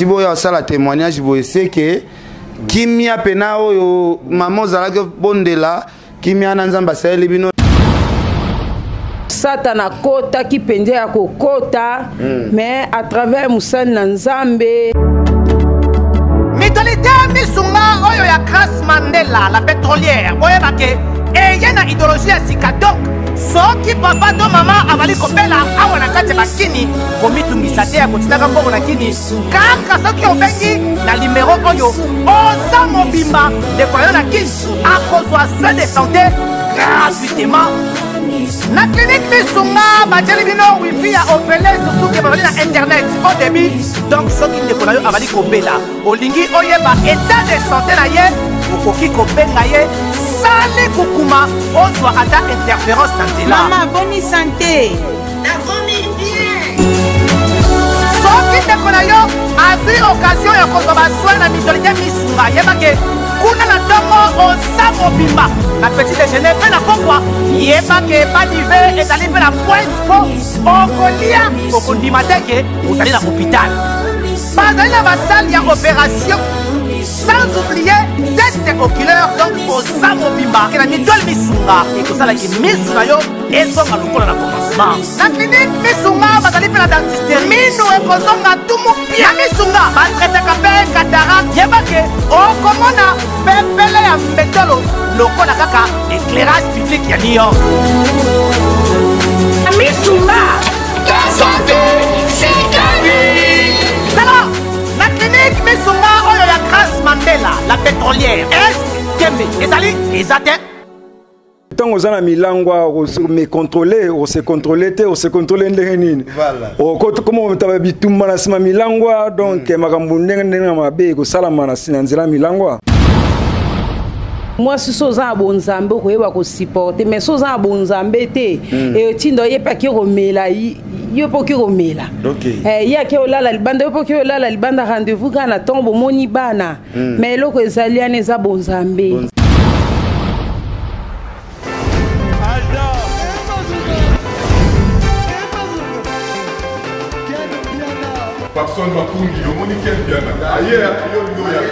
si vous avez la témoignage, vous savez que Kimia pena oyo maman zalaki bondela Kimia nanzamba sele bino Satana kota ki pende ya kokota mais à travers Moussa Nanzambe Mentalité misunga oyo ya Grace Mandela la pétrolière boye bake et yena idéologie ya sika donc soki papa to mama avali kopela awa na kati bakini komitungisa te ya kotinaka mbongo na kini kaka soki obengi na numéro oyo oza mobimba ndeko yo na kini akozwa soin de santé gratuitement na clinique misunga batieli bino wifi ya opele surtout ke bazali na internet au début donc soki ndeko na yo avali kopela olingi oyeba état de santé na ye okoki kobenga ye sali kukuma ozwa ata interférence na nzela mama boni santé nakomi bien soki ndeko na yo azwi occasion ya kozwa baswin na mitolite misunga yebake kuna na ntongo oza mobimba na petit déjeuner mpe na pokwa yebake badive ezali mpe na pointe po okolia okondima teke ozali na hôpital bazali na basale ya opération sans oublier test oculaire donc oza mobimba ke na mitole misunga ekosalaki misu na yo ezonga lokola na commencement na clinique misunga bazali mpe na dentiste minu ekozonga tumu pia misunga batretaka mpe cataracte yebake okomona pepele ya mbetolo lokola kaka éclairage public ya New York misunga ta santé c'est ta vie alors la clinique misunga oyo ya Grace Mandela la pétrolière est kembe ezali ezate tant aux milangwa me contrôler on se contrôler te on se contrôler ndenge nini voilà comment on taba bitumba na sima milangwa donc makambo ndenge na mabe ko salama na sinanzela milangwa moi si soza bonzambe ko yeba ko supporter mais soza bonzambe te et tindo yepa ki romela yo poki romela ya ke olala libanda yo poki olala libanda rendez-vous kana tombo moni bana mais loko ezali ane za bonzambe Personne va pour dire, on est quel bien. Ailleurs, il y a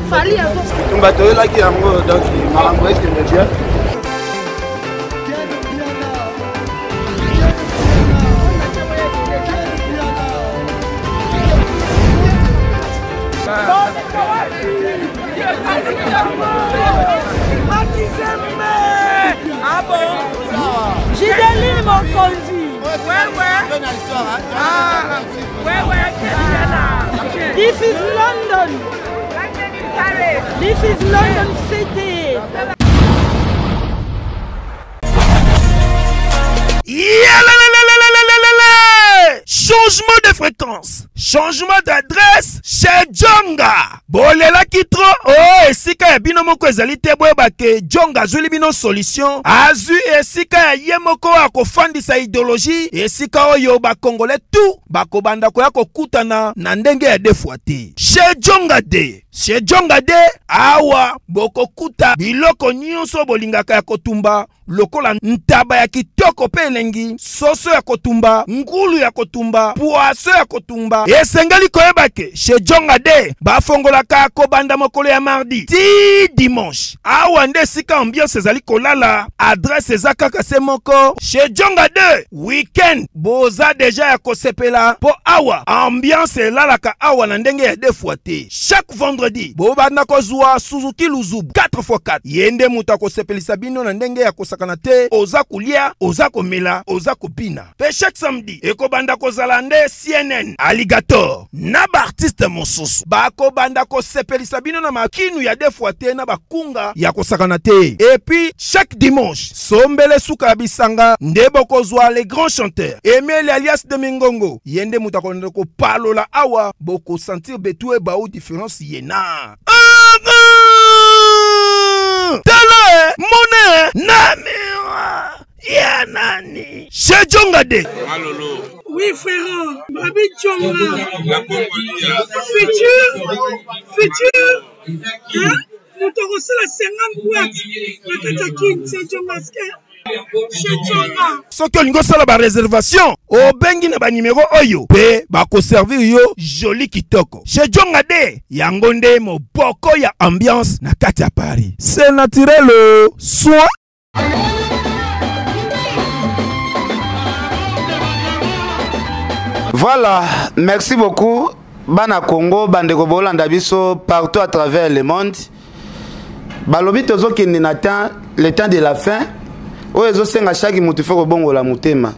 Fali un peu. Bateau là qui a donc malambo est que bien. Ah bon? J'ai des mon conduit. Ouais. Ah, ouais. This is London. This is London City. Changement de fréquence, changement d'adresse chez Djonga. Bolela kitro, oh, esika ya bino moko ezali te boyeba ke Djonga azuli bino solution. Azu esika ya ye moko akofandisa idéologie, esika oyo ba Congolais tout bakobanda koya kokutana na ndenge ya defwa te. Chez Djonga de. Chez Djonga de awa bokokuta biloko nyonso bolingaka ya kotumba lokola ntaba ya kitoko pe elengi, soso ya kotumba, ngulu ya kotumba, poaso ya kotumba. Esengeli koyeba ke chez Djonga de bafongolaka kobanda mokolo ya mardi ti dimanche. Awa nde sika ambiance ezali kolala, adresse eza kaka se moko. Chez Djonga de weekend boza deja ya kosepela po awa ambiance elalaka awa na ndenge ya defwa te. Chaque vendredi bobanda kozwa Suzuki Luzubu 4x4 yende muta kosepelisa bino na ndenge ya kosakana te, oza kulia, oza komela, oza kopina. Pe chaque samedi ekobanda kozala nde CNN Alligator na ba artiste mosusu bakobanda kosepelisa bino na makinu ya defwa te na bakunga ya kosakana te. Et puis chaque dimanche sombele suka bisanga nde bokozwa les grands chanteurs Emile alias de Mingongo yende muta konde ko palola awa boko sentir betue ba ou différence yena. Tele, monnaie, namira. ya nani chez Djonga de Oui, frère, Babi Djonga. Futur. Hein? Nous t'avons reçu la 50 boîtes. La Katakin, c'est Djonga. Chez Djonga. soki olingi osala bareservation obengi na banimero oyo mpe bakoservir yo joli kitoko chez Djonga de yango nde moboko ya ambiance na kati ya Paris. C'est naturel soin. Voilà, merci beaucoup. Bana Congo, Bandeko Bolanda biso partout à travers le monde. Balobi tozo ki n'atteint le temps de la fin. Oyo senga shaki mutu foko bongo la mutema.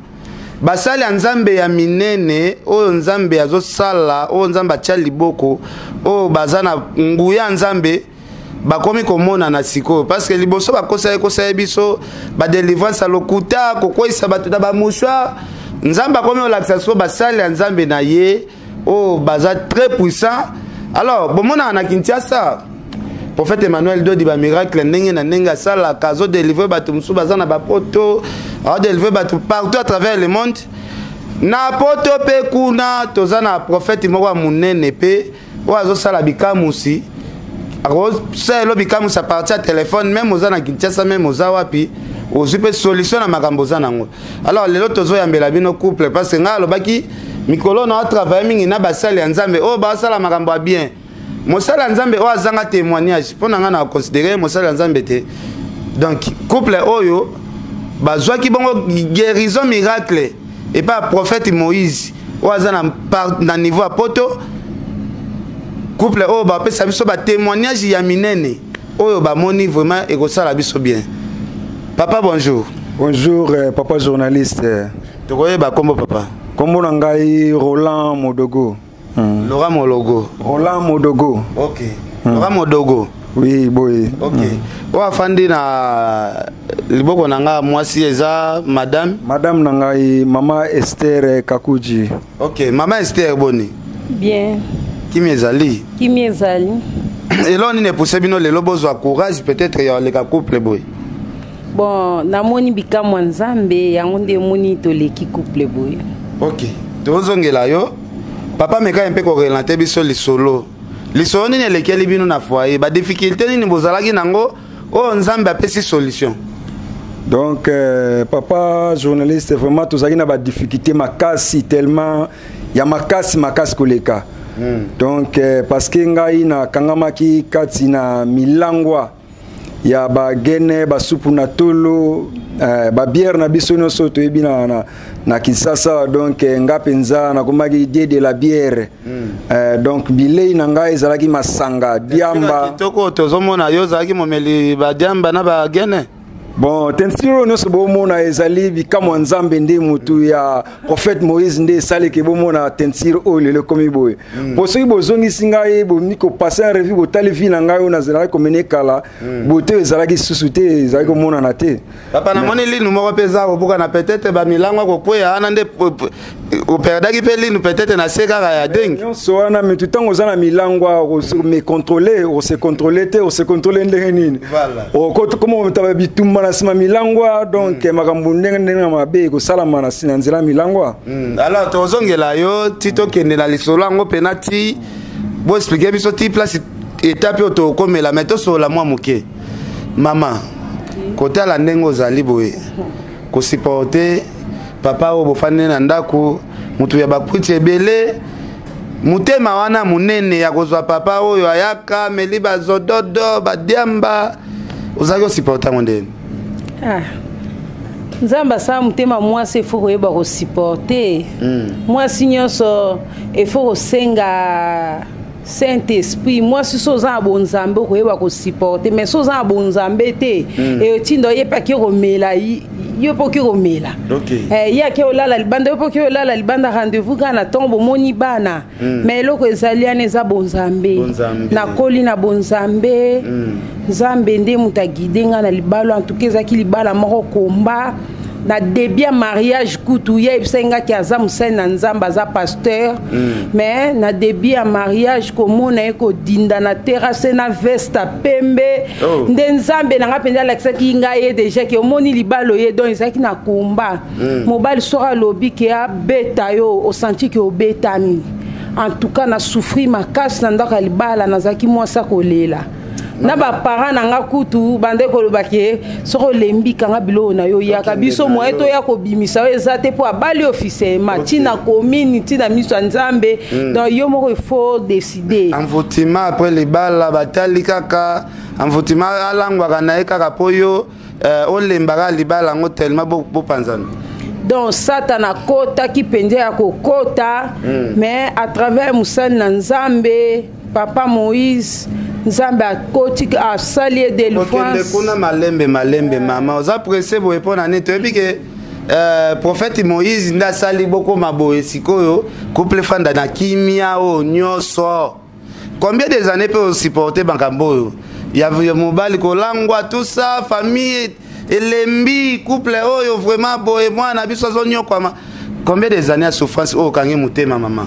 Basali nzambe ya minene, oyo nzambe azo sala, oyo nzambe atia liboko, oyo bazana nguya nzambe bakomi komona na siko parce que liboso bakosa biso ba délivrance à lokuta kokoisa bato da ba mouchoir. Nzamba komi olakisa so basali ya nzambe na ye o baza très puissant. Alors bomona na Kinshasa prophète Emmanuel Dodi ba miracle ndenge na ndenge sala kazo délivrer bato musu baza na ba poto a délivrer bato partout à travers le monde. Na poto pe kuna tozana prophète moko munene pe o azo sala bikamusi ako sala bikamusi à partir téléphone même ozana Kinshasa même ozawapi ozupe solution na makambo za nango. Alors lelo tozo yambela bino couple parce que nga lobaki mikolo na travailler mingi na basali ya nzambe o basala makambo bien. Mosala nzambe o azanga témoignage pona nga na considérer mosala nzambe te. Donc couple oyo bazwa ki bongo guérison miracle et pas prophète Moïse o azana na niveau à poto couple oyo ba pesa biso ba témoignage ya minene oyo ba moni vraiment e ko sala biso bien. Papa, bonjour. Bonjour, papa journaliste. Tu connais comment papa? Comment on a Roland Modogo. Laurent Mologo. Roland Modogo. Ok. Laurent Modogo. Oui, boy. Ok. On a fandi na liboko nanga mwasi eza madame. Madame nangai Mama Esther Kakuji. Ok. Mama Esther boni. Bien. Kimi ezali. Kimi ezali. Et là on est poussé bino le lobo zo courage peut-être ya le couple boy. Bon, namoni bikamwa nzambe yango nde moni toleki couple boy. Ok. Tozongela yo. Papa meka un peu ko relante biso lisolo. Lisolo ni lekeli bino na foyer. Ba difficulté ni bozalaki nango o nzambe apesi solution. Donc papa journaliste vraiment tozaki na ba difficulté makasi tellement ya makasi koleka. Donc parce que ngai na kangamaki kati na milangwa ya ba gene ba supu na tolo ba bière na biso no soto ebi na Kinshasa donc ngapenza na komaki idée de la bière donc bilei na ngai ezalaki masanga diamba kitoko tozomona yo zalaki momeli ba diamba na ba gene. Bon, tensiro no se bomona ezali bikamo nzambe nde mutu ya prophète Moïse nde sali ke bomona tensiro o le komi boy. Poso ibozongi singa bo niko passer en revue bo tali vi na ngai ona zela ko menekala bote ezalaki susute ezali ko mona na te. Papa na moni li numero peza ko buka na peut-être ba milangwa ko poya ana nde o perdaki pe li peut-être na seka ya ding. Non so ana mais tout temps ozana milangwa ko me contrôler o se contrôler te o se contrôler ndenge nini. Voilà. O ko comment taba bitumba sima milangwa donc makambo ndenge na mabe ko salama na sinanzela milangwa. Alors tozongela yo tito kende na lisolo ngo penati bo expliquer biso ti place étape to komela meto so la mwa muke mama kota la ndengo zali boye ko supporter papa o bofane na ndako mutu ya bakuti ebele mutema wana munene ya kozwa papa oyo ayaka meliba zododo badiamba ozaki supporter mondeni. Ah. Nzamba sa mutema mwasi faut koyeba ko supporter. Mwasi nyonso il faut senga Saint-Esprit. Mwasi so za bonzambe koyeba ko supporter mais so za bonzambe te e tindo yepa ki romela yo poki romela. OK. Ya ke olala libanda yo poki olala libanda rendez-vous kana tombo moni bana. Mais loko ezaliane za bonzambe. Na koli na bonzambe. Nzambe nde muta guider nga na libalo en tout cas ezaki libala moko komba na début ya mariage kutu ye ebisengaki aza mosali na nzambe aza pasteur mais na début ya mariage komona ye kodinda na terrasse na veste pembe nde nzambe nanga mpenza alakisaki ngai ye déjà ke omoni libala oye donc ezalaki na komba mobali soko alobi ke abeta yo osanti ke obetami en tout cas na souffrir makasi na ndako ya libala nazalaki mwasi kolela na baparent nanga kutu bande koloba ke soko lembi kanga bilo na yo yaka biso moye to ya kobimisa yo eza te po abali officiellement tina commune tina miso ya nzambe donc yo moko il faut décider envoûtement après libala batali kaka envoûtement alangwaka na ye kaka po yo olembaka libala yango tellement bopanzana donc Satan kota ki pende ya kokota mais à travers musali na nzambe papa Moïse nzambe akoti asali délivrance kuna malembe mama oza pressé boye pona ne toyebi ke prophète Moïse nda sali boko maboye sikoyo couple fanda na kimia o nyoso combien des années peut supporter bankamboyo ya mobali kolangwa tout ça famille elembi couple oyo vraiment boye mwana biso zonyo kwa combien des années à souffrance o kangi mutema maman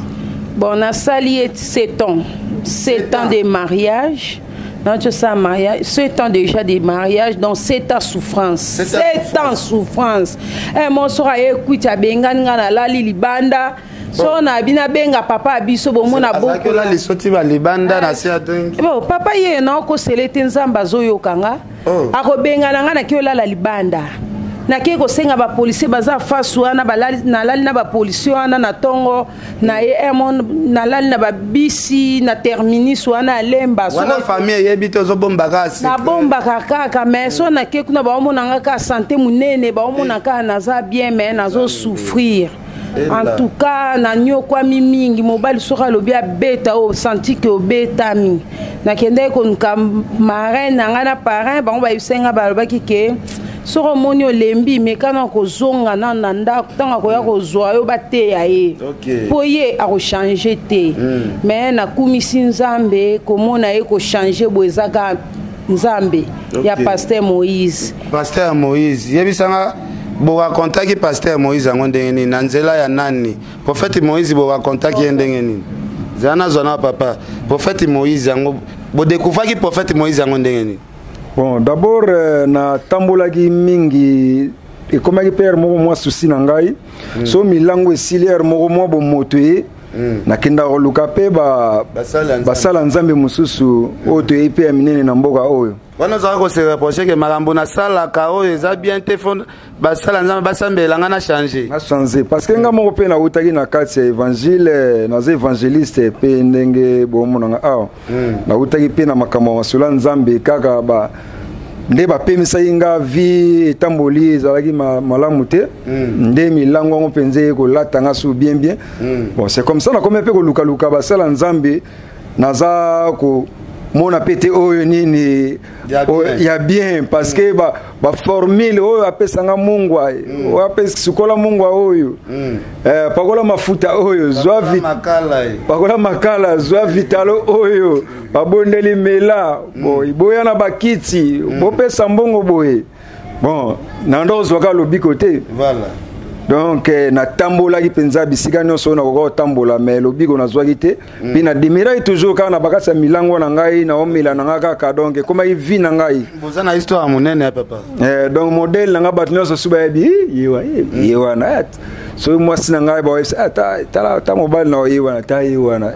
bon na sali 7 ans 7 ans de mariage. Non, tu sais, mariage, 7 ans déjà de mariage, donc 7 ans souffrance. 7 ans souffrance. Et mon soeur a écouté à Bengana, la Libanda. So na bina benga papa biso bo mona boko la lisoti ba libanda na sia donc bon papa ye na ko selete nzamba zoyo kanga ako benga na ngana kiola la libanda na ke ko senga ba policier baza face wana balali na lali na ba policier wana na tongo na ye emon na lali na ba bisi na terminus wana lemba so wana famille ye bito zo bomba kasi na bomba kaka mais so na ke kuna ba omona ngaka santé munene ba omona ka naza bien mais nazo souffrir. En tout cas, na nyokwa mingi mobali soka lobi abeta o senti que obeta mi. Na kende ko nka marraine ngana parrain bango ba yusenga ba lobaki ke soko moni olembi me kana ko zonga na nanda tanga ko ya ko zwa yo bate ya ye. Po ye a ko changer te. Mais na kumisi nzambe ko mona ye ko changer boezaka nzambe ya pasteur Moïse. Pasteur Moïse, yebisanga bo racontaki pasteur Moïse yango ndenge nini na nzela ya nani prophète Moïse bo racontaki ndenge nini zana zona papa prophète Moïse yango bo découvrir prophète Moïse yango ndenge nini bon d'abord na tambolaki mingi et comme ki père moko moi souci na ngai so milango esilière moko mo bo motoye na kenda luka pe basala nzambe mususu o to epe ya minene na mboka oyo wana za ko se reprocher que makambo na sala ka oyo za bien te fond basala nzambe basambela ngana changer parce que nga moko pe na utaki na kati ya évangile na za évangéliste pe ndenge bomona nga aw na utaki pe na makambo masula nzambe kaka ba nde bapemisa inga vie etamboli ezalaki malamu te nde milango ngo penze ko latanga su bien bon c'est comme ça na comme pe ko luka basala nzambe naza ko mona pete oyo nini ya bien parce que ba formule oyo apesanga mungwa o apesa sukola mungwa oyo pakola mafuta oyo zwa pakola makala zwa vitalo oyo babondeli mela boya na bakiti bopesa mbongo boye bon nando zwaka lobiko te voilà donc na tambola ki penza bisika nyonso na ko tambola mais lobiko na zwaki te puis na demira toujours kana bakasa milango na ngai na omela na ngaka ka donc comme i vi na ngai boza na histoire monene ya papa donc modèle na ngaba nyonso suba bi yewa na so moi sina ngai ba ta mobile na yewa na ta yewa na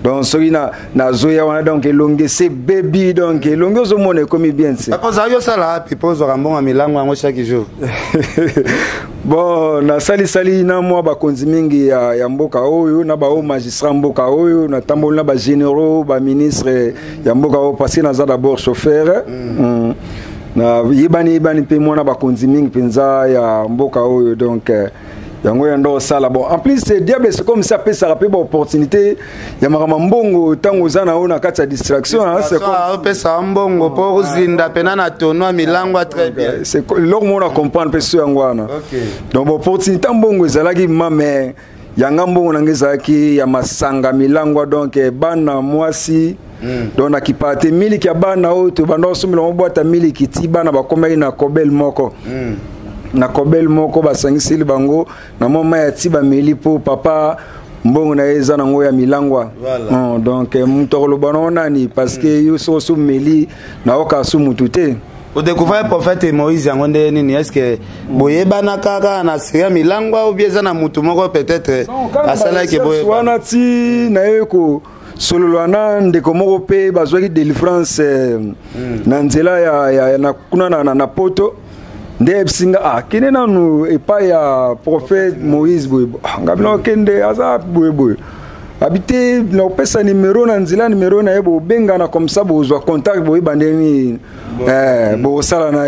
donc soina na zoya wana donc elonge c'est baby donc elonge zo mone comme bien c'est papa za yo sala pipozo rambonga milango ngo chaque jour bon na sali na moi ba konzi mingi ya mboka oyo na ba o magistrat mboka oyo na tambola na ba généraux ba ministre ya mboka oyo parce que na za d'abord chauffeur na yibani pe mona ba konzi mingi penza ya mboka oyo donc yango yando sala bon en plus c'est diable c'est comme ça peut ça rappeler bon opportunité ya makama mbongo tango zana ona kati ya distraction c'est comme peut ça mbongo pour zinda pena na tono milango très bien c'est leur monde à comprendre pe so yango wana donc opportunité mbongo ezalaki mais yanga mbongo nangezaki ya masanga milangwa donc bana mwasi donc na kipate miliki ya bana oto bando somila mobwata miliki ti bana bakomaki na kobel moko na kobel moko basangisili bango na moma ya ti bameli po papa mbongo na eza nango ya milangwa donc mutokolo bana nani parce que yo so meli na oka su mutute au découvrir prophète Moïse yango nde nini est-ce que boyebana kaka na siria milangwa ou bien na mutu moko peut-être asala ke boye wana ti na yeko sololwana ndeko moko pe bazwaki délivrance na nzela ya na kuna na poto nde singa kene nanu epa ya prophète Moïse boye ngabina kende aza boye habité na opesa numéro na nzela numéro na yebo benga na comme ça bozwa contact boye bandeni bo sala na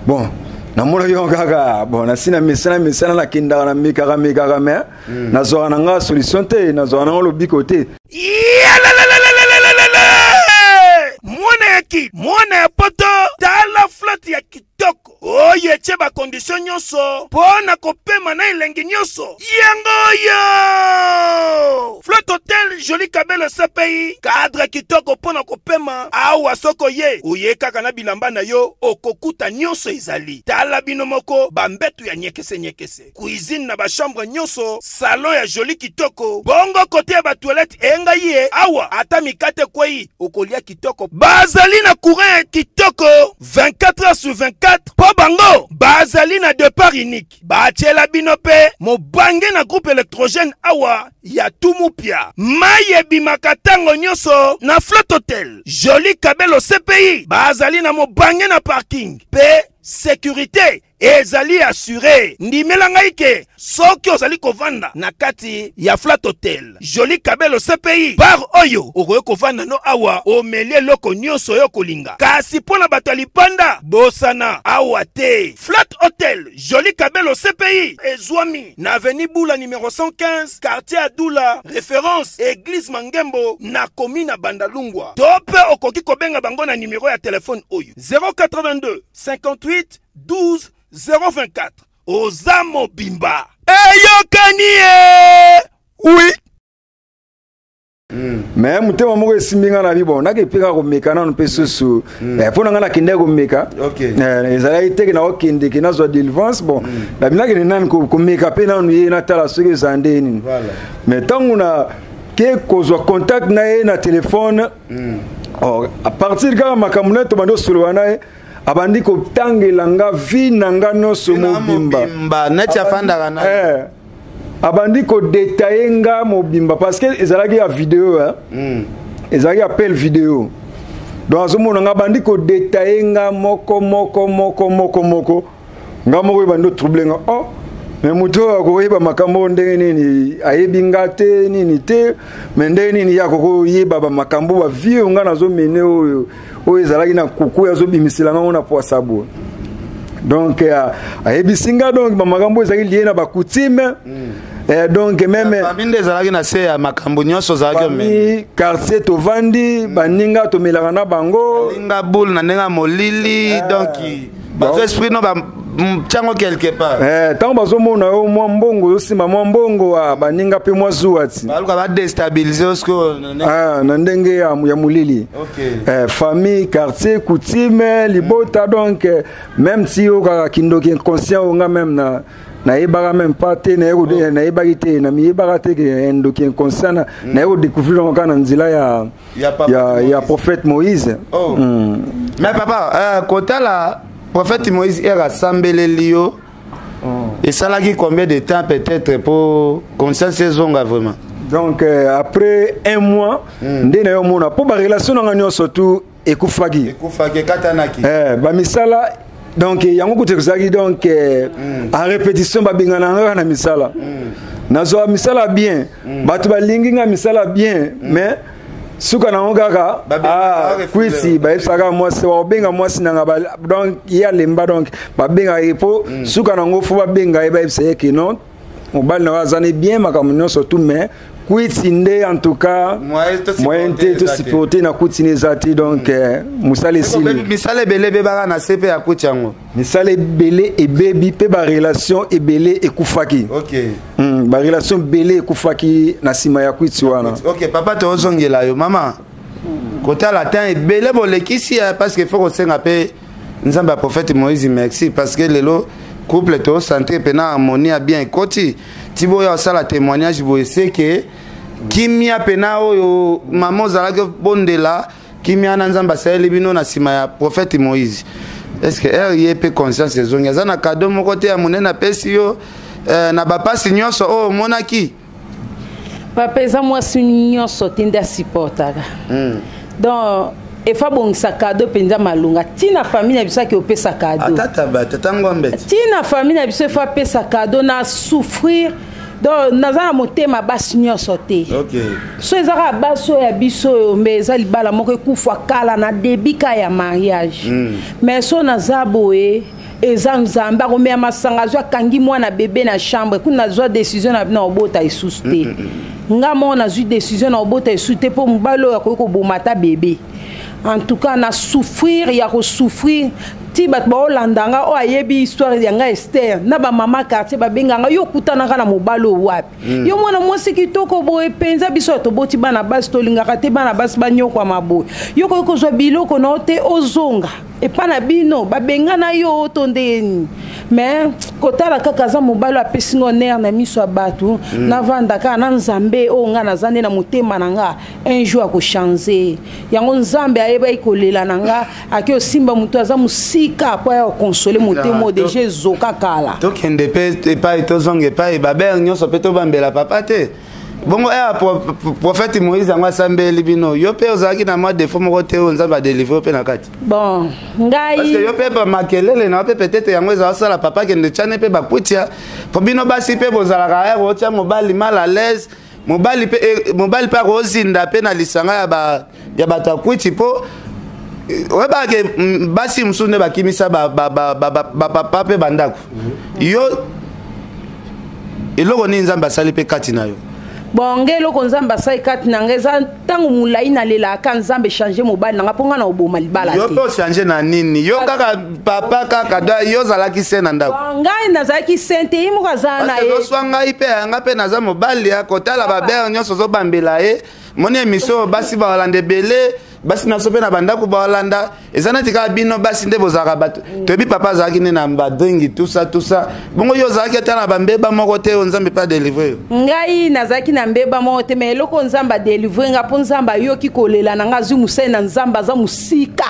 bon na mona yo kaka bon na sina mesana na kinda na meka me na zo na nga solution te na zo na lo bikote mwana ya poto tala flotte ya kitoko oyo etie bakondition nyonso mpo na kopema na elengi nyonso yangoyo flotte hotel joli kabelo CPI cadre kitoko mpo na kopema awa soko ye oye kaka na bilamba na yo okokuta nyonso ezali tala bino moko bambetu ya nyekese cuisine na bachambre nyonso salon ya joli kitoko bongo kote ya batoilette enga ye awa ata mikate kwei okolia kitoko bazali na courant kitoko 24h/24 po bango bazali na départ unique batiela bino pe mobange na groupe électrogène awa ya tumupia maye bimaka tango nyonso na flotte hotel joli kabelo CPI bazali na mobange na parking pe sécurité ezali assuré ndimela ngai ke soki ozali kovanda na kati ya flat hotel joli kabelo CPI bar oyo okoki kovanda no awa omelie loko nyonso yo kolinga kasi mpona bato ya lipanda bosana awa te flat hotel joli kabelo CPI ezwami na avenue Bula numéro 115 quartier Adula référence église Mangembo na commune Bandalungwa tope okoki kobenga bango na numéro ya telefone oyo 082 58 12 024 Ozamo Bimba Eyokanie oui mais mutema moko esimbinga na bibo nakepeka komeka nanu mpe susu mpona nga nakende komeka ezalaki teke na okendeke nazwa délivrance bon nabinakende nani komeka mpe nanu ye natala soki eza nde nini mais ntango na ke kozwa contact na ye na telefone a partir kaka makambo na ye tobandi osolola na ye abandi kotangela nga vi na nga nyonso mobimba neti afandaka na abandi kodetaye nga mobimba parce que ezalaki ya video ezalaki appel video donc azomona nga abandi kodetaye nga moko nga moko ebandi otrouble nga mais muto akoyeba makambo ndenge nini ayebi nga te nini te mais ndenge nini ya kokoyeba bamakambo bavie nga nazomene oyo ezalaki na kuku azobimisela nga na poisa bo donc ayebisi nga donc bamakambo ezalaki lié na bakutime donc même famille ezalaki na se ya makambo nyonso ezalaki mi quartier tovandi baninga tomelaka na bango linga boule na ndenga molili donc bazo esprit no tiango quelque part tant bazomona yo mwa mbongo yosimba mwa mbongo baninga pe mwa zuwati baluka ba déstabiliser osko na ndenge ya mulili famille quartier coutume libota donc même si yo kaka kindoki inconscient nga même na yebaka même pas te na yebaki te na miyebaka te ke ndoki inconscient na yo découvrir encore na nzela ya prophète Moïse mais papa kotala prophète Moïse est rassemblé Lio et ça l'a combien de temps peut-être pour conscience zonga vraiment donc après un mois ndena yo mona pour ba relation na nganyo surtout ekufaki katanaki ba misala donc yango kutekozaki donc en répétition ba bingana na misala nazo misala bien batu balingi nga misala bien mais suka na ngaka kwisi ba isaka mwasi wa benga mwasi na donc ya lemba donc ba benga epo suka na ngofu ba benga ba iseke non mobali na azane bien makambo surtout mais kuitinde en tout cas moyen te supporter na kuitine zati donc musale sili misale belé beba na CP ya kuchango misale belé et baby pe ba relation et belé et kufaki ba relation belé et kufaki na sima ya kuitsi wana papa to ozongela yo mama kota la temps et belé bolekisi parce que faut qu'on senga pe nzamba prophète Moïse merci parce que lelo couple to centré pena harmonie a bien koti tibo ya sala témoignage bo c'est que kimia pena oyo maman zalaka bondela kimia na nzamba saeli bino na sima ya prophète Moïse est-ce que elle peut conscience ezonga za na cadeau moko te ya monena pesi yo na bapa signyoso o monaki papa za moi signyoso tinda supportaka donc et fa bon sakado penza malunga tina famille biso ki opesa cadeau tata ngombe tina famille biso fa pesa cadeau na souffrir donc nazana motema basi nyonso te so ezaka baso ya biso mais ezali bala moko kufa kala na débika ya mariage mais so nazaboe eza nzamba komea masanga zo kangi mwana bébé na chambre kuna zo décision na obota isusu te nga mona zo décision na obota isusu te po mbalo ya ko bomata bébé en tout cas na souffrir ya ko souffrir ti bat ba olandanga o ayebi histoire ya nga Esther na ba mama quartier ba benganga yo kutana kana mobalo wapi yo mwana mwasi kitoko boye penza biso to boti bana basi to lingaka te bana basi banyoko maboy yo ko zo biloko na te ozonga et pas na bino ba bengana yo to ndeni mais kotala kaka za mobalo apesingo ner na miso abatu na vanda ka na nzambe o nga na zande na motema nanga un jour ko changer yango nzambe ayeba ikolela nanga akio simba muto aza musika po ya consoler motema de Jésus kakala to kende pe pas to zonge pas ba ber nyoso pe to bambela papa te bongo prophète Moïse ngwa sambeli bino yo pe ozaki na moi défaut moko te onzamba délivrer pe na kati bon ngai parce que yo pe ba makelele na pe peut-être yango za sala papa kende chane pe ba kutia po bino basi pe bozala ka ya botia mobali mal à l'aise mobali pe rozinda pe na lisanga ya batakuiti po weba ke basi msune bakimisa ba papa pe bandako yo eloko ni nzamba sali pe kati na yo bonge loko nzamba sai kati na ngeza tangu mulai na lela ka nzambe changer mobali na ponga na oboma libala yo po changer na nini yo kaka papa kaka da yo zala ki sena ndako ngai na zaki sente imu kazana e so swanga ipe anga pe na za mobali ya kotala ba ber nyoso zo bambela e moni émission basi ba Holande belé basi na sope na bandako ba Holanda ezana tika bino basi nde bozaka bato tobi papa zaki ne na mbadringi tout ça bongo yo zaki ta na bambeba moko te nzambe pas délivrer ngai na zaki na mbeba moko te mais loko nzamba délivrer nga po nzamba yo ki kolela na nga zu musai na nzamba za musika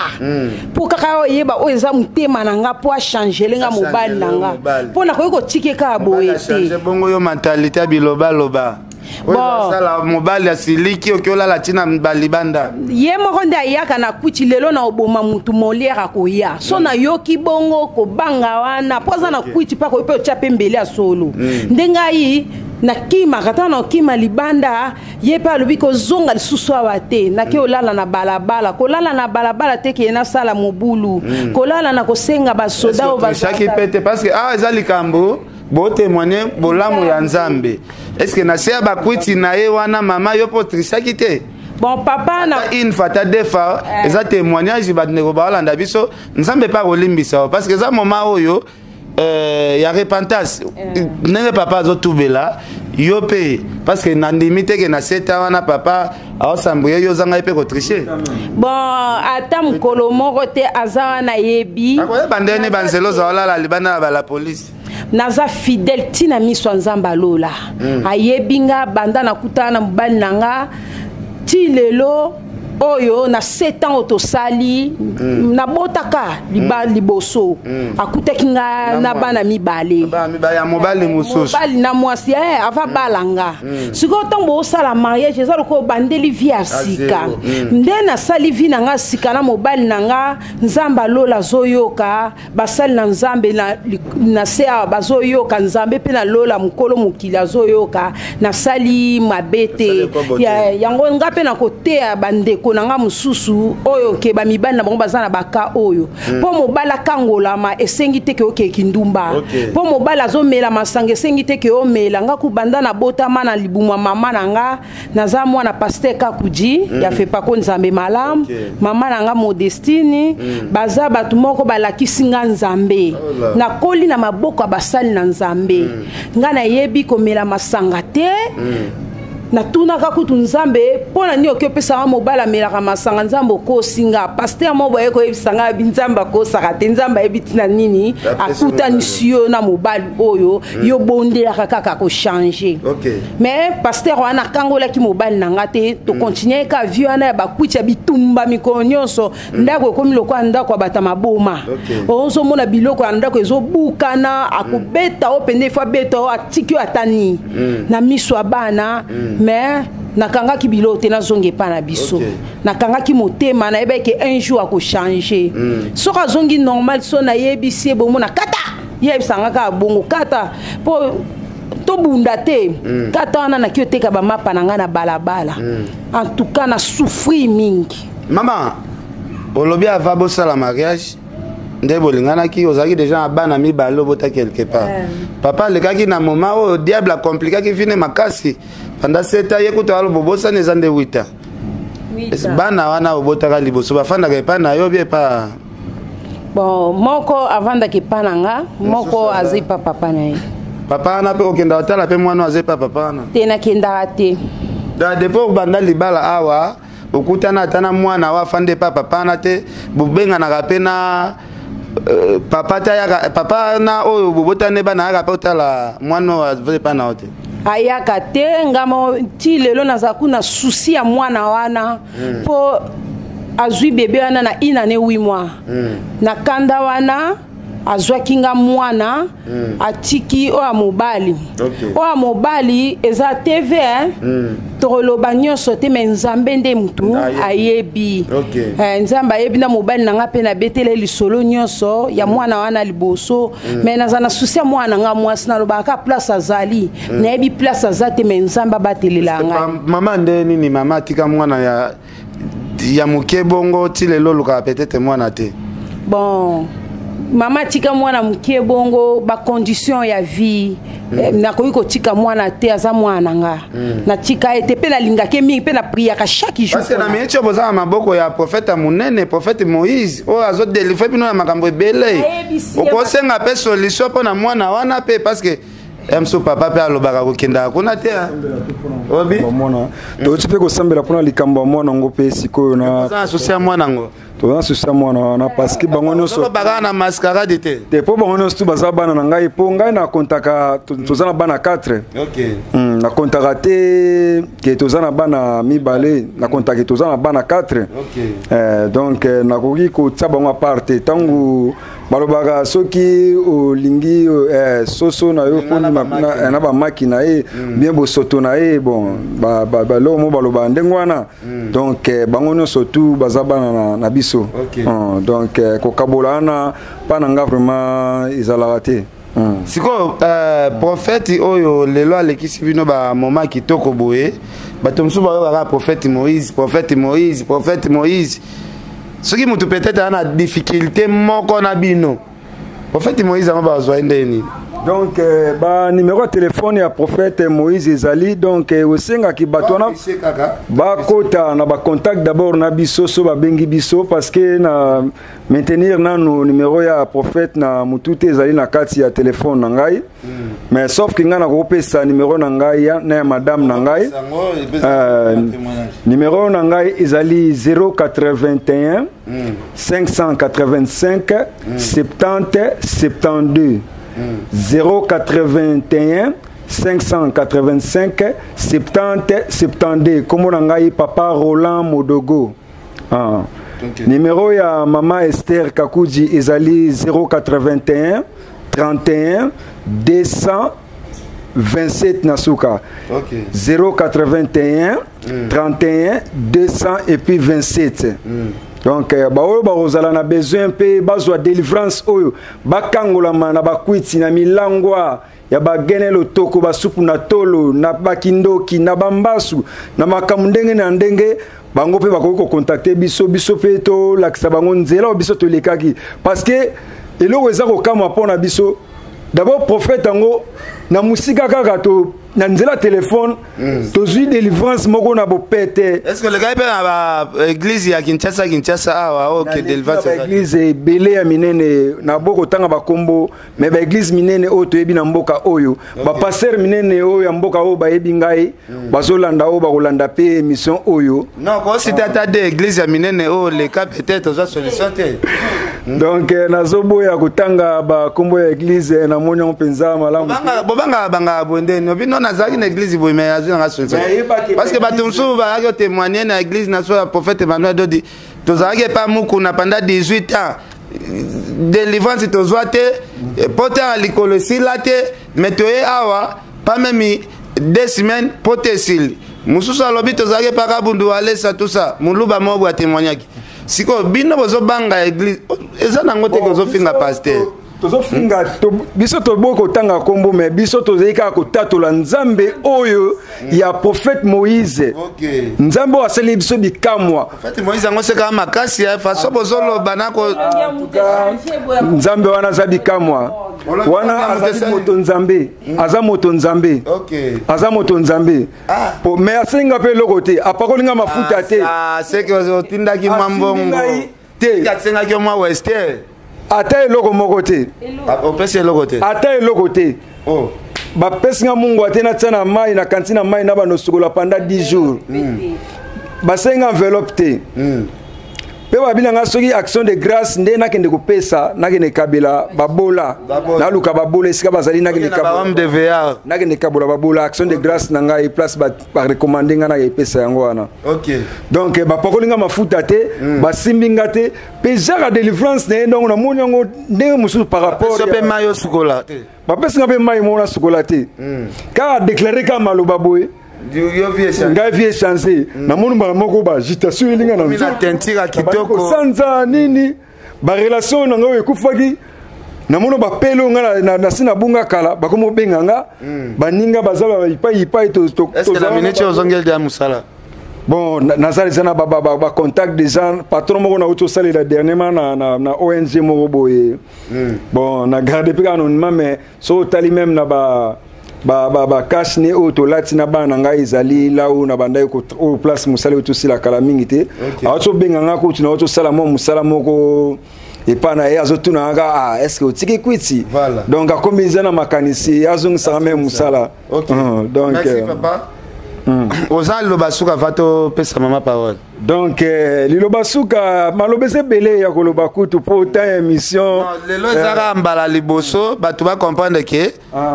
po kaka oyeba o eza mutema na nga po a changer lenga mobali na nga po na ko tikeka boye te bongo yo mentalité biloba loba bon sala mobali asiliki okiola la tina balibanda ye moko nda yaka na kuti lelo na oboma mutu moliera ko ya so na yoki bongo ko banga wana poza na kuti pa ko pe chape mbele solo ndenga yi na kima kata na kima libanda ye pa lobi ko zonga lisusu awate na ke olala na balabala ko lala na balabala te ke na sala mobulu ko lala na ko senga ba soda o ba chaque pete parce que ezali kambo bo témoigner bolamu ya nzambe est-ce que na sia ba kwiti na ye wana mama yo po trisaki te bon papa na une fata defa eza témoignage ba ndeko ba Holanda biso nzambe pa kolimbisa parce que za mama oyo ya repentance nenge papa zo tubela yo pe parce que na ndimite ke na seta wana papa aosambuye yo zanga pe ko tricher bon ata mkolo moko te azawa na yebi akoye bandene banzelo za la libana ba la police naza fidèle tina miso nzamba lola ayebinga banda na kutana mobali nanga ti lelo oyo na 7 ans otosali na botaka liboso akutaki nga na bana mibale ya mobali mususu mobali na mwasi ava balanga siko ntango osala mariage eza loko bandeli vi ya sika nde nasali vi na nga sika na mobali na nga nzamba lola zoyoka basali na nzambe na se awa bazoyoka nzambe mpe na lola mokolo mokili azoyoka nasali mabe te yango nga mpe na koteya bandeko bandeko na nga mususu oyo ke ba mibali na bango bazana baka oyo po mobala kangolama esengi te ke oke kindumba po mobala zomela masanga esengi te ke omela nga kubanda na botama na libumwa mama na nga naza mwana Pasteur Kakuji ya fepa ko nzambe malamu mama na nga Modestine baza batu moko balakisi nga nzambe na koli na maboko basali na nzambe nga na yebi komela masanga te na tuna kakutu nzambe pona ni okepesa mobala melaka masanga nzambe ko singa pasteur mo boye ko ebisanga binzamba ko sakate nzamba ebitina nini akuta nisio na mobali oyo yo bondela kaka ko changer mais pasteur wana kangola ki mobali nanga te to continuer ka vie wana ba kucha bitumba mikonyoso ndako komi lokwa ndako bata maboma onso mona biloko ya ndako ezobukana akubeta opende fa beta atikyo atani na miswa bana mais nakanga ki bilote na zonge pa na biso nakanga ki motema na yebeke un jour ako changer soka zongi normal so na yebisi bomo na kata yebisanga ka bongo kata po to bunda te kata wana na kioteka ba mapa na nga na balabala en tout cas na souffrir mingi maman olobi ava bosala mariage nde bolinganaki ozalaki déjà na bana mibale obota quelque part papa alekaki na moment oyo diable akomplikaki fine makasi pendant 7 ans ye kuta alo bobosani eza nde 8 ans bana wana obotaka liboso bafandaka epai na yo bie pa bon moko avandaki epai na nga moko azai pa papa na ye papa wana mpe okendaka tala mpe mwana azai pa papa wana te nakendaka te depuis obanda libala awa okutana ata na mwana awa afandi epai papa wana te bobenganaka mpe na papa na oyo bobotane bana yaka mpe otala mwana oyo azai pa na yo te ayaka te ngamo ti lelo naza kuna susi ya mwana wana po azwi bebe wana na inane 8 mois na kanda wana azwaki nga mwana atiki oya mobali oya mobali eza TV toloba nyonso te me nzambe nde mutu ayebi nzambe ayebi na mobali nanga mpe na betele lisolo nyonso ya mwana wana liboso me naza na susi ya mwana nga mwasi nalobaka place azali nayebi place aza te me nzambe abatelela nga mama nde nini mama atika mwana ya moke bongo ti lelo olukaka peut-être mwana te bon mama tika mwana mukie bongo ba condition ya vie nakoki kotika mwana te aza mwana nga na tika ete pe na lingake mingi pe na priaka chaque jour parce que na minute boza maboko ya prophète munene prophète Moïse o azo délivrer bino na makambo ebele okosenga pe solution pona mwana wana pe parce que emso papa pe alobaka kokenda kuna te obi mwana to tu pe kosambela pona likambo mwana ngo pe sikoyo na sosia mwana ngo to susa mwana na parce que bango nyonso baga na mascarade te te po bango nyonso baza bana na ngai po ngai na kontaka tozana bana 4 na kontaka te ke tozana bana mibale na kontaka tozana bana 4 donc nakoki kotia bango aparte tangu balobaka soki olingi soso na yo poni na ba makina e bien bosoto na e bon ba lo mo baloba ndengo wana donc bango nyonso tu baza bana na biso donc kokabola na pananga vraiment izalaka te siko prophète oyo lelo alekisi bino ba moma kitoko boye bato mosusu bayokaka prophète Moïse soki mutu peut-être ana difficulté moko na bino prophète Moïse anga bazwa ndeni donc ba numéro de téléphone ya prophète Moïse ezali donc osenga ki batona ba kota na ba contact d'abord na biso so ba bengi biso parce que na maintenir na no numéro ya prophète na mututé ezali na kati ya téléphone na ngai mais sauf que ngana ko pesa numéro na ngai na madame na ngai numéro na ngai ezali 081 585 70 72 081 585 70 72 comme ngai papa Roland Modogo numéro ya mama Esther Kakuji ezali 081 31 227 nasuka 081 31 200 et puis 27 Donc baoyo bazala na besoin pe bazwa délivrance oyo bakangolama na bakwiti na milangwa ya bagene lotoko basupu na tolo na bakindoki na bambasu na makambo ndenge na ndenge bango pe bakoki contacter biso pe to lakisa bango nzela biso to lekaki parce que eloko eza kokama pona biso d'abord prophète ango na musika kaka to na nzela téléphone tozwi délivrance moko na bopete. Est-ce que le gars peut avoir église ya Kinshasa ah OK délivrance église belé ya minene na boko tanga bakombo mais ba église minene o to yebi na mboka oyo ba pasteur minene oyo ya mboka oyo ba yebi ngai bazolanda o ba kolanda pe mission oyo non ko si tata de église ya minene o le cas peut-être za solution te. Donc nazoboya kutanga bakombo ya église na monyo mpenza malamu banga bonde no bino nazaki na église boy mais azu na solution parce que batumsu ba yo témoigner na église na so ya prophète Emmanuel Dodi tozaki pas muku na pendant 18 ans délivrance tozoate porter à l'école silate mais toye awa pas même 2 semaines porter sil mususu alobi tozaki pas kabundu alesa tout ça muluba mobo a témoigner siko bino bozo banga église eza nango te kozo finga pasteur tozo finga biso to boko tanga kombo mais biso to zeika ko tatola nzambe oyo ya prophète Moïse. OK. Nzambe asali biso bikamwa. Prophète Moïse ngo seka makasi ya faso bozolo banako nzambe wana za bikamwa. Wana azali moto nzambe. Aza moto nzambe. OK. Aza moto nzambe. Po mais asenga pe lokote apakolinga mafuta te. Ah c'est que otindaki mambongo. Te katsenga ki mwa wester. Ata eloko moko te. Opesi eloko te. Ata eloko te. Oh. Ba pesinga mungu atena tsana mai na kantina mai na bano sukola pendant 10 jours. Basenga enveloppe te. Pe babila nga soki action de grâce nde nakende kopesa nakende kabela babola na luka babola esika bazali nakende kabela homme de VR nakende kabela babola action de grâce na ngai place ba recommander nga na epesa yango wana. OK. Donc ba pakolinga mafuta te basimbinga te pe jara délivrance ne ndongo na moni yango ndenge musu par rapport so pe mayo sukola te ba pesinga pe mai mona sukola te ka déclarer ka maloba boy ngai vie changé na moni ba moko ba agitation elinga na mina tentira kitoko sanza nini ba relation na ngo ekufaki na moni ba pelo nga na sina bunga kala ba komo benganga baninga bazala ipai to est-ce que la minute ozongel de musala. Bon, nazali zana ba contact des gens patron moko na auto sali la dernièrement na ONG moko boye. Bon, na garder pe anonymat mais so tali même na ba cash ne auto latina ba na ngai ezali là où na banda ko au place musali auto sila kala mingi te. Auto benganga ko tuna auto sala mo musala moko et pas na azotuna nga ah est-ce que otiki kwiti. Voilà. Donc akombinza na makanisi azong sa même musala. OK. Donc merci papa. Oza lobasuka vato pesa mama parole. Donc lilobasuka malobese belé ya koloba kutu pour ta émission. Lelo ezara mbala liboso batu ba comprendre que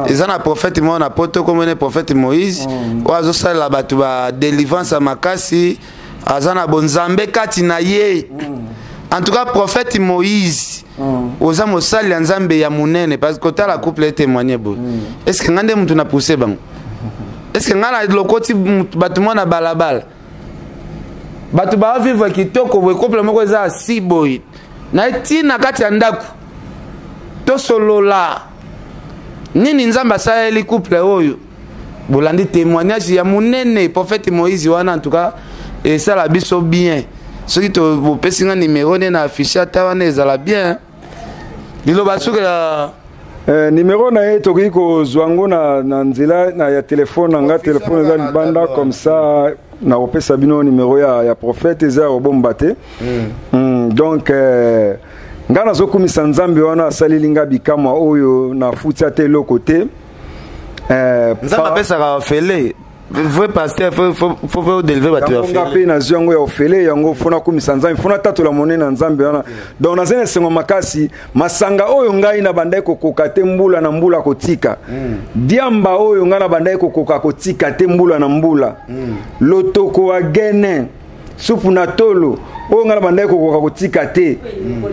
ezana prophète mo na poto comme le prophète Moïse oazo sala batu ba délivrance makasi azana bonzambe kati na ye. En tout cas prophète Moïse oza mosali nzambe ya munene parce que ta la couple témoigner bo. Est-ce que ngande mutu na pousser bango? Est-ce que ngana lokoti batuma na balabala batu ba vivre kitoko we couple moko za si boy na tina kati ya ndaku to solola nini nzamba sa eli couple oyo bolandi témoignage ya munene prophète Moïse wana en tout cas et ça la biso bien soki to bopesinga numéro ne na afficher tawana ezala bien lilo basuka numéro na ye tokoki kozwango na nzela na ya telefone nanga telefone eza libanda comme ça na kopesa bino numéro ya prophète eza kobomba te donc nga nazokumisa nzambe wana asaleli nga bikamwa oyo na futi ate eloko te nzambe apesaka ofele vrai pasteur faut délever batu ya fele pe na zongo ya ofele yango fona kumisa nzambe fona tatola monene na nzambe wana donc na zene sengo makasi masanga oyo ngai na bandai kokoka te mbula na mbula kotika diamba oyo ngai na bandai kokoka kotika te mbula na mbula lotoko wa gene supu na tolo oyo ngai na bandai kokoka kotika te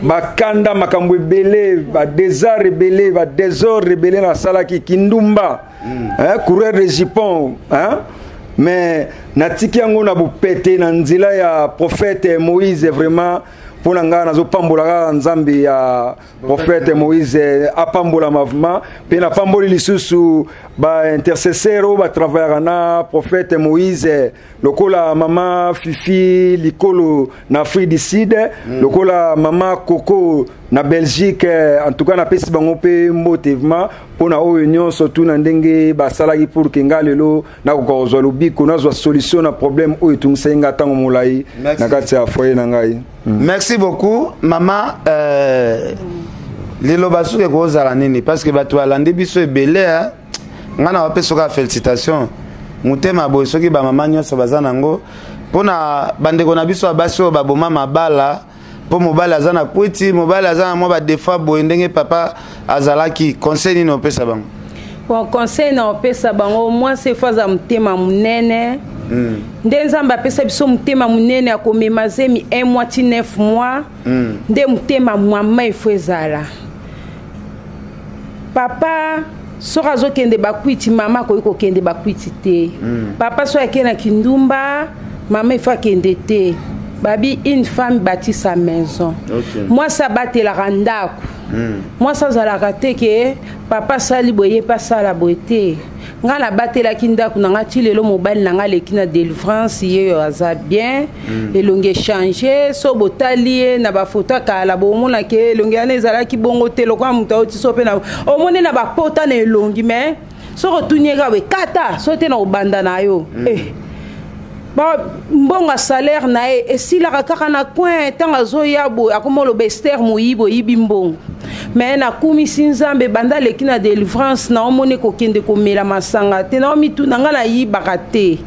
bakanda makambo ebele ba désert ebele ba désordre ebele na salaki kindumba coureur de Japon mais natiki yango na bopete na nzela ya prophète Moïse vraiment pour nga nazo pambola nzambe ya prophète Moïse apambola mavuma pe na pamboli lisusu ba intercesseur ba travailler na prophète Moïse lokola mama Fifi likolo na Afrique du Sud lokola mama Coco na Belgique en tout cas na pesi bango pe motivement pona oyo nyonso tu na ndenge basalaki pour que ngalelo na ko lobiko na zo solution na problème oyo tungsenga tango molai na kati ya foyer na ngai. Merci beaucoup maman lelo basuke ko zala nini parce que bato alandi biso ebele ngana wape soka félicitations mutema boy soki ba mama nyonso bazana ngo pona bandeko na biso abaso baboma mabala po mobali azana kwiti mobali azana mo ba defa boy ndenge papa azalaki conseil ni opesa bango bon conseil na opesa bango moi c'est faza mutema munene nde nzamba pesa biso mutema munene akomema zemi 1 mois ti 9 mois nde mutema mwama ifo ezala papa soka zo kende bakwiti mama ko iko kende bakwiti te papa so akena kindumba mama ifa kende te babi une femme bâtit sa maison moi ça battait la randako moi ça zalaka te ke papa sali boye pas sala boete nga na batela kindako na ngati lelo mobile na nga lekina délivrance ye aza bien elonge changer so botali na ba photo kala bomona ke elonge ana ezalaki bongo te lokwa muta oti so pe na omone na ba pota na elongi mais so retourner we kata so te na obanda na yo mbonga salaire na e sila kaka na coin tanga zo yabo akomo lo bester moyibo yibi mbongo mais na kumi sinzambe banda lekina délivrance na omone ko kende ko mela masanga te na omitu nanga na yibaka te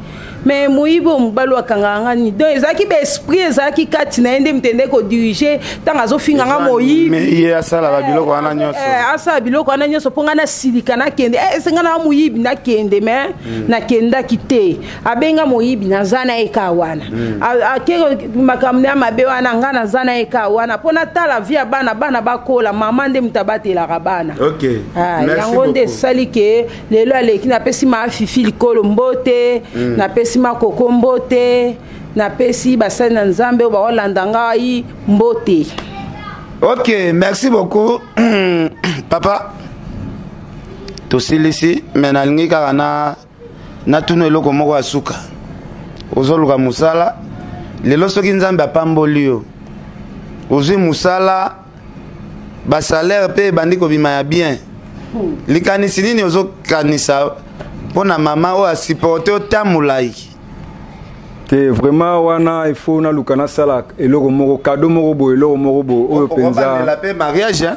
mais moyibo mbalo akanga ni donc ezaki be esprit ezaki kati na ende mtende ko diriger tanga zo finga nga moyibi mais ye asala ba biloko ana nyonso asala biloko ana nyonso ponga na silika na kende senga na moyibi na kende mais na kenda kite abenga moyibi na zana ekawana akero makamne mabe wana ngana zana ekawana pona tala via bana bakola mama nde mtabatela rabana OK merci yango nde salike lelo aleki na pesi ma Fifi likolo mbote na pesi ma Koko mbote na pesi basali na nzambe ba Holanda ngai mbote. OK merci beaucoup papa tosilisi menalingi kaka na tuno eloko moko asuka ozoluka musala lelo soki nzambe apamboli yo ozwi musala basalaire pe bandi kobima ya bien likanisi nini ozokanisa mpona mama oyo asupporte otamolai te vraiment wana il faut na luka na sala eloko moko cadeau moko bo eloko moko bo oyo penza la pe mariage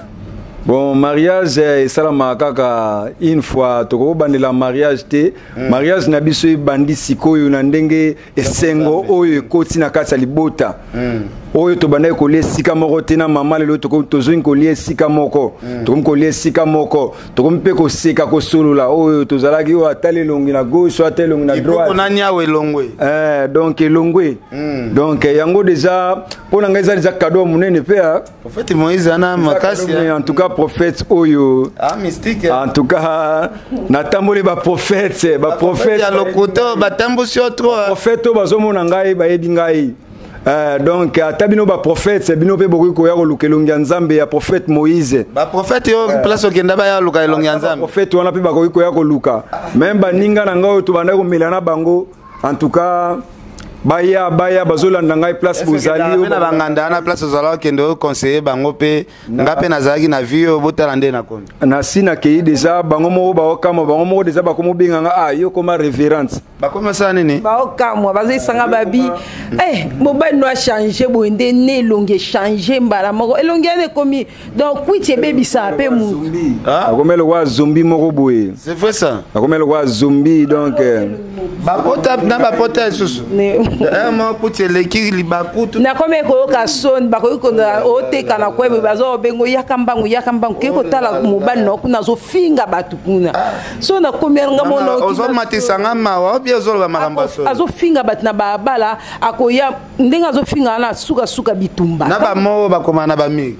bon mariage esalama kaka une fois tokobandela mariage te mariage na biso ebandi sikoyo na ndenge esengo oyo ekoti na kati ya libota oyo tobandaki kolia esika moko te na mama lelo tozongi kolia esika moko tokomi kolia esika moko tokomi mpe koseka kosolola oyo tozalaki oyo atali elongi na gauche ata elongi na droite donc elongwe donc yango déjà mpo na ngai eza déjà cadeau ya monene mpe prophète Moïse ana makasi en tout cas prophète oyo mystique en tout cas natamboli baprophète ya lokuta batambusi otro prophète oyo bazomona ngai bayebi ngai donc ata bino baprophète bino mpe bokoki koya koluka elongi ya nzambe ya prophète Moïse baprophète yo place okenda baya luka elongi ya nzambe prophète wana mpe bakoki koya koluka même baninga na ngai oyo tobandaki komela na bango en tout cas baya bazolanda ngai place bozali na banganda na place ozala kende conseiller bango pe ngape nazalaki na vie botala nde na komi na sina kei déjà bango moko baokama bango moko déjà bakomo benganga yo koma révérente bakomi osala nini baokamwa bazoisanga babi mobali no achange boye nde ne elongi echange mbala moko elongi ane ekomi donc kwiti ebebisa mpe mutu akomi eloko ya zombi moko boye c'est vrai ça akomi eloko ya zombi donc bapota na bapota lisusu makuti eleki libakutu nakomi ekoyoka soni bakoki konda oteka na kwebe bazobengo yaka mbangu kei kotala mobali na kuna azofinga bato kuna so nakomi anga mona ozomatisanga mawa obi ozoloba makambo soni azofinga bato na babala akoya ndenge azofinga na suka bitumba na bamoo bakoma na bamiri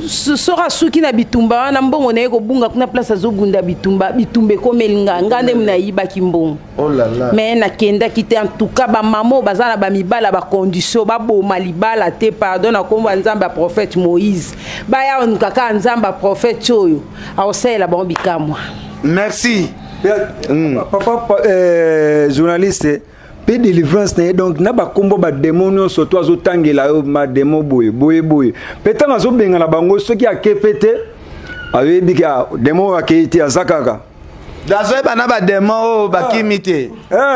sora suki na bitumba wana mbongo na ye kobunga kuna place azobunda bitumba ekomelinga nga nde munayibaki mbongo. Oh là là. Mais nakendaki te en tout cas bamama baza na bamibala bacondition baboma libala te pardon na kombo ya nzambe ya prophète Moïse baya onuka kaka nzambe ya prophète oyo aosalela bango bikamwa. Merci. Papa journaliste pe délivrance ne donc na ba kombo ba démon surtout azotangela yo ma démon boye peut-être azo benga na bango soki akepete ayebi ka démon akiti azakaka dazo bana ba démon o bakimite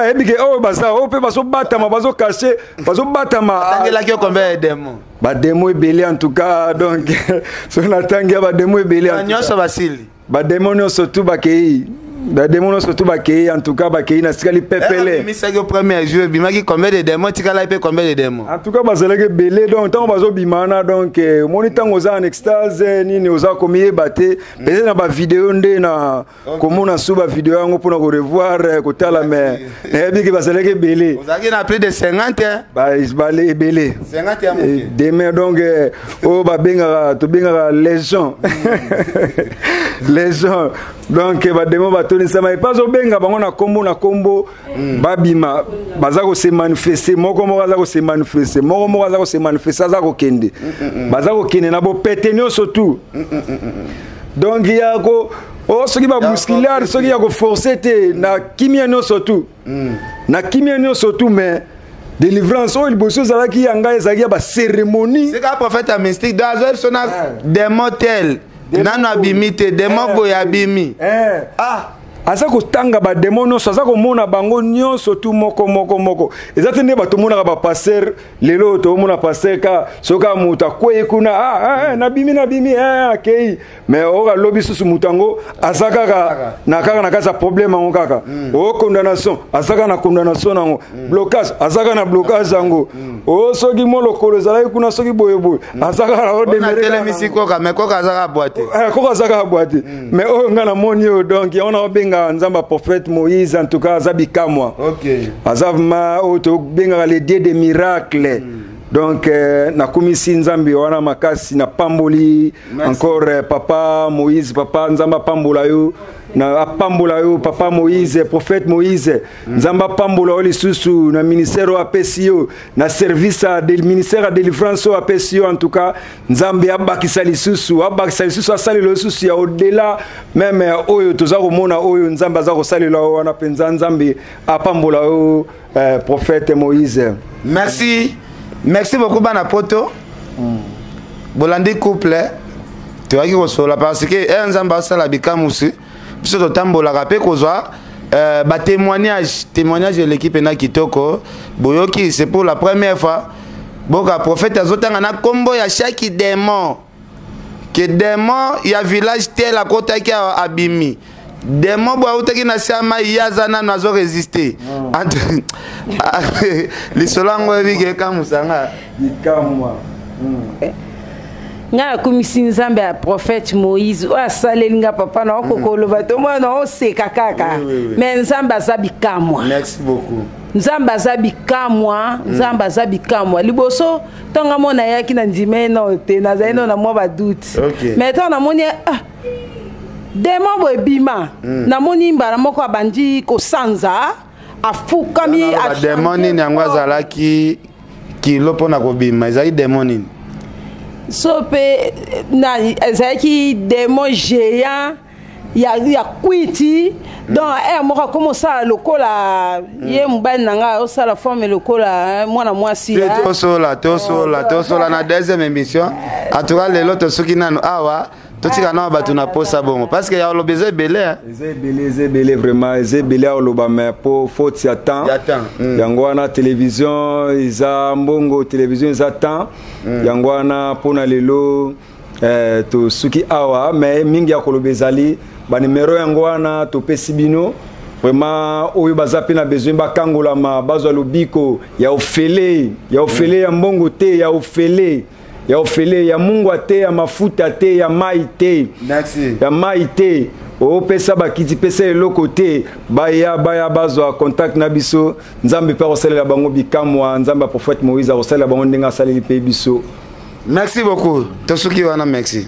ebike o baza o pe bazo batama bazo cacher bazo batama tangela ki combien de démon ba démon belé en tout cas donc so na tangia ba démon belé nyoso basili ba démon surtout bakei da démon surtout bakei en tout cas bakei na sikali pepele mi c'est le premier jeu bimaki combien de démons tikala pe combien de démons en tout cas bazalaki belé donc tant bazo bimana donc moni tango za en extase nini oza komiye baté peut-être na ba vidéo nde na komona suba vidéo yango pour na ko revoir kotala mais ebiki bazalaki belé ozaki na plus de 50 hein ba isbalé belé 50 ya moke demain donc o ba benga to benga légion légion donc ba démon ba toni sama pas au benga bango na kombo babima bazako se manifester moko bazako se manifester moko bazako se manifester azako kende bazako kende na bo pétenio surtout donc il y a ko o soki ba musculaire soki ya ko forcer te na kimia no surtout na kimia no surtout mais délivrance o liboso zalaki yanga ezaki ba cérémonie c'est ka prophète mystique dans sona démon tel nano abimite démon boya bimi aza kotanga ba démon nyonso aza komona bango nyonso tu moko eza te nde bato monaka ba pasteur lelo tomona pasteur ka soka mutu akwei kuna nabimi akei mais oka lobi susu mutango aza kaka na kati ya problème yango kaka o condamnation aza kaka na condamnation nango blocage aza kaka na blocage yango o soki mo lokolo ezalaki kuna soki boyeboye aza kaka na odemerelemisi koka mais koka aza kaka boite koka aza kaka boite mais oyo nga na moni oyo donc yango na obenga nzamba prophète Moïse en tout cas azabi kamwa azavma auto benga les dieux des miracles donc na komisi nzambe wana makasi na pamboli encore papa Moïse papa nzamba pambola yo na pambola yo papa Moïse prophète Moïse nzamba pambola yo lisusu na ministère wa PCO na service de ministère de délivrance wa PCO en tout cas nzambe abakisa lisusu asali lo lisusu ya au-delà même oyo tozako mona oyo nzambe azako salela wana penza nzambe apambola yo prophète Moïse. Merci beaucoup bana poto bolandi couple tu vas qui sola parce que nzamba asala bikamusi biso totambolaka pe kozwa ba témoignage de l'équipe na kitoko boyoki c'est pour la première fois boka prophète azotanga na kombo ya chaque démon que démon ya village tel à côté qui abimi démon bo utaki na sama yazana nazo résister lisolango ebike kamusanga ikamwa nga komisi nzambe ya prophète Moïse o asalelinga papa na okokoloba to mwana oseka kaka mais nzambe aza bikamwa. Merci beaucoup. Nzamba aza bikamwa liboso tonga mona yaki na ndimeno te na zaino na mwa ba doute mais tant na moni démon bo bima na moni mbala moko abandi ko sanza afukami a démon ni yango azalaki kilo pona ko bima ezali démon ni so pe na ezaki démon géant ya kwiti donc moko comme ça lokola ye mobali nanga osala forme lokola mwana mwasi tosola na deuxième émission en tout cas lelo tosoki nano awa totika na batu na posa bongo parce que ya lo besoin belé belé vraiment belé oloba mais pour faute ya temps yango wana télévision isa mbongo télévision isa temps yango wana pona lelo to suki awa mais mingi ya kolobezali ba numéro yango wana to pesibino vraiment oyo bazapi na besoin bakangolama bazwa lobiko ya ofele ya mbongo te ya ofele ya mungu te ya mafuta te ya mai te ya mai te o pesa bakiti pesa eloko te baya bazwa contact na biso nzambe pe osalela bango bikamwa nzambe prophète Moïse osalela bango ndenga saleli pe biso. Merci beaucoup tosuki wana merci.